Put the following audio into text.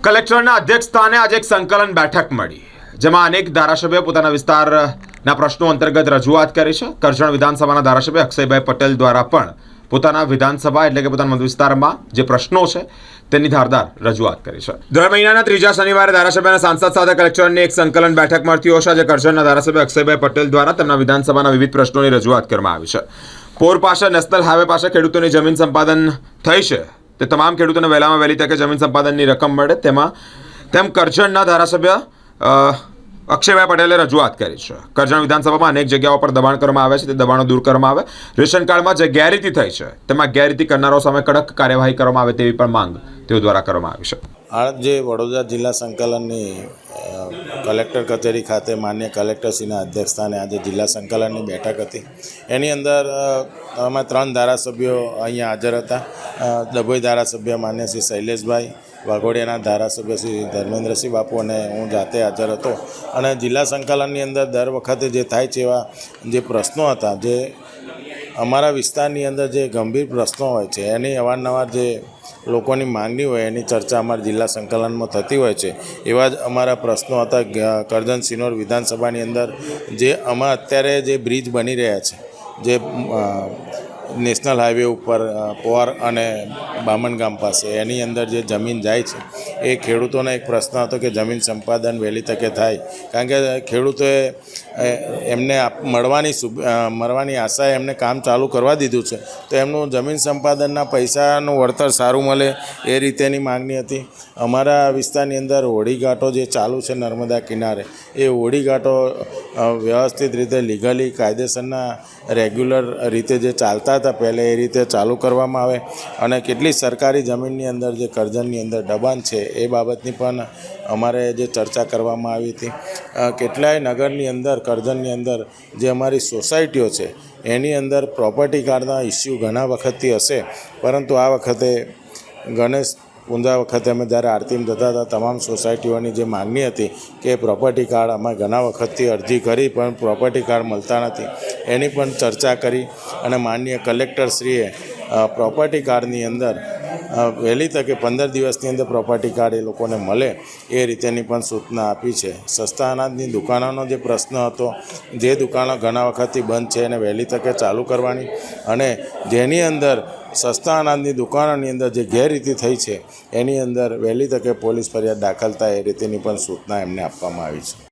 કલેક્ટરના અધ્યક્ષસ્થાને આજે એક સંકલન બેઠક મળી, જેમાં અનેક ધારાસભ્યો પોતાના વિસ્તારના પ્રશ્નો અંતર્ગત રજૂઆત કરી છે. કરજણ વિધાનસભાના ધારાસભ્ય અક્ષયભાઈ પટેલ દ્વારા પણ પોતાના વિધાનસભા એટલે કે પોતાના મત વિસ્તારમાં જે પ્રશ્નો છે તેની ધારદાર રજૂઆત કરી છે. દર મહિનાના ત્રીજા શનિવારે ધારાસભ્યના સાંસદ સાથે કલેક્ટરની એક સંકલન બેઠક મળતી હશે. આજે કરજણના ધારાસભ્ય અક્ષયભાઈ પટેલ દ્વારા તેમના વિધાનસભાના વિવિધ પ્રશ્નોની રજૂઆત કરવામાં આવી છે. પોર પાસે નેશનલ હાઈવે પાસે ખેડૂતોની જમીન સંપાદન થઈ છે, તે તમામ ખેડૂતોને વહેલામાં વહેલી તકે જમીન સંપાદનની રકમ મળે તેમ કરજણના ધારાસભ્ય અક્ષયભાઈ પટેલે રજૂઆત કરી છે. કરજણ વિધાનસભામાં અનેક જગ્યાઓ પર દબાણ કરવામાં આવે છે, તે દબાણો દૂર કરવામાં આવે. રેશન કાર્ડમાં જે ગેરરીતિ થઈ છે તેમાં ગેરરીતિ કરનારાઓ સામે કડક કાર્યવાહી કરવામાં આવે તેવી પણ માંગ તેઓ દ્વારા કરવામાં આવી છે. આ જે વડોદરા જિલ્લા સંકલનની કલેક્ટર કચેરી ખાતે માન્ય કલેક્ટરશ્રીના અધ્યક્ષસ્થાને આજે જિલ્લા સંકલનની બેઠક હતી. એની અંદર અમે 3 ધારાસભ્યો અહીંયા હાજર હતા. ડભોઈ ધારાસભ્ય માન્ય શ્રી શૈલેષભાઈ, વાઘોડિયાના ધારાસભ્ય શ્રી ધર્મેન્દ્રસિંહ બાપુ અને હું જાતે હાજર હતો. અને જિલ્લા સંકલનની અંદર દર વખતે જે થાય છે એવા જે પ્રશ્નો હતા, જે અમારા વિસ્તારની અંદર જે ગંભીર પ્રશ્નો હોય છે એની અવારનવાર જે લોકોની માંગણી હોય એની ચર્ચા અમારા જિલ્લા સંકલનમાં થતી હોય છે. એવા જ અમારા પ્રશ્નો હતા. કરજણ સિનોર વિધાનસભાની અંદર જે અત્યારે જે બ્રિજ બની રહ્યા છે, જે નેશનલ હાઈવે ઉપર પોર અને બામણગામ પાસે, એની અંદર જે જમીન જાય છે એ ખેડૂતોનો એક પ્રશ્ન હતો કે જમીન સંપાદન વહેલી તકે થાય. કારણ કે ખેડૂતોએ એમને મળવાની આશાએ એમને કામ ચાલુ કરવા દીધું છે, તો એમનું જમીન સંપાદનના પૈસાનું વળતર સારું મળે એ રીતેની માગણી હતી. અમારા વિસ્તારની અંદર હોડીઘાટો જે ચાલુ છે નર્મદા કિનારે, એ હોડીઘાટો વ્યવસ્થિત રીતે લીગલી કાયદેસરના રેગ્યુલર રીતે જે ચાલતા હતા પહેલાં એ રીતે ચાલુ કરવામાં આવે. અને કેટલી સરકારી જમીનની અંદર જે કરજણની અંદર દબાણ છે એ બાબતની પણ અમારે જે ચર્ચા કરવામાં આવી હતી. કેટલાય નગરની અંદર, કરજણની અંદર જે અમારી સોસાયટીઓ છે એની અંદર પ્રોપર્ટી કાર્ડના ઇસ્યુ ઘણા વખતથી હશે, પરંતુ આ વખતે ગણેશ પૂજા વખતે અમે જ્યારે આરતીમાં જતા હતા, તમામ સોસાયટીઓની જે માગણી હતી કે પ્રોપર્ટી કાર્ડ અમે ઘણા વખતથી અરજી કરી પણ પ્રોપર્ટી કાર્ડ મળતા નથી, એની પણ ચર્ચા કરી. અને માનનીય કલેક્ટરશ્રીએ પ્રોપર્ટી કાર્ડની અંદર વહેલી તકે 15 દિવસની અંદર પ્રોપર્ટી કાર્ડ એ લોકોને મળે એ રીતેની પણ સૂચના આપી છે. સસ્તા અનાજની દુકાનોનો જે પ્રશ્ન હતો, જે દુકાનો ઘણા વખતથી બંધ છે એને વહેલી તકે ચાલુ કરવાની, અને જેની અંદર સસ્તા અનાજની દુકાનોની અંદર જે ગેરરીતિ થઈ છે એની અંદર વહેલી તકે પોલીસ ફરિયાદ દાખલ થાય એ રીતેની પણ સૂચના એમને આપવામાં આવી છે.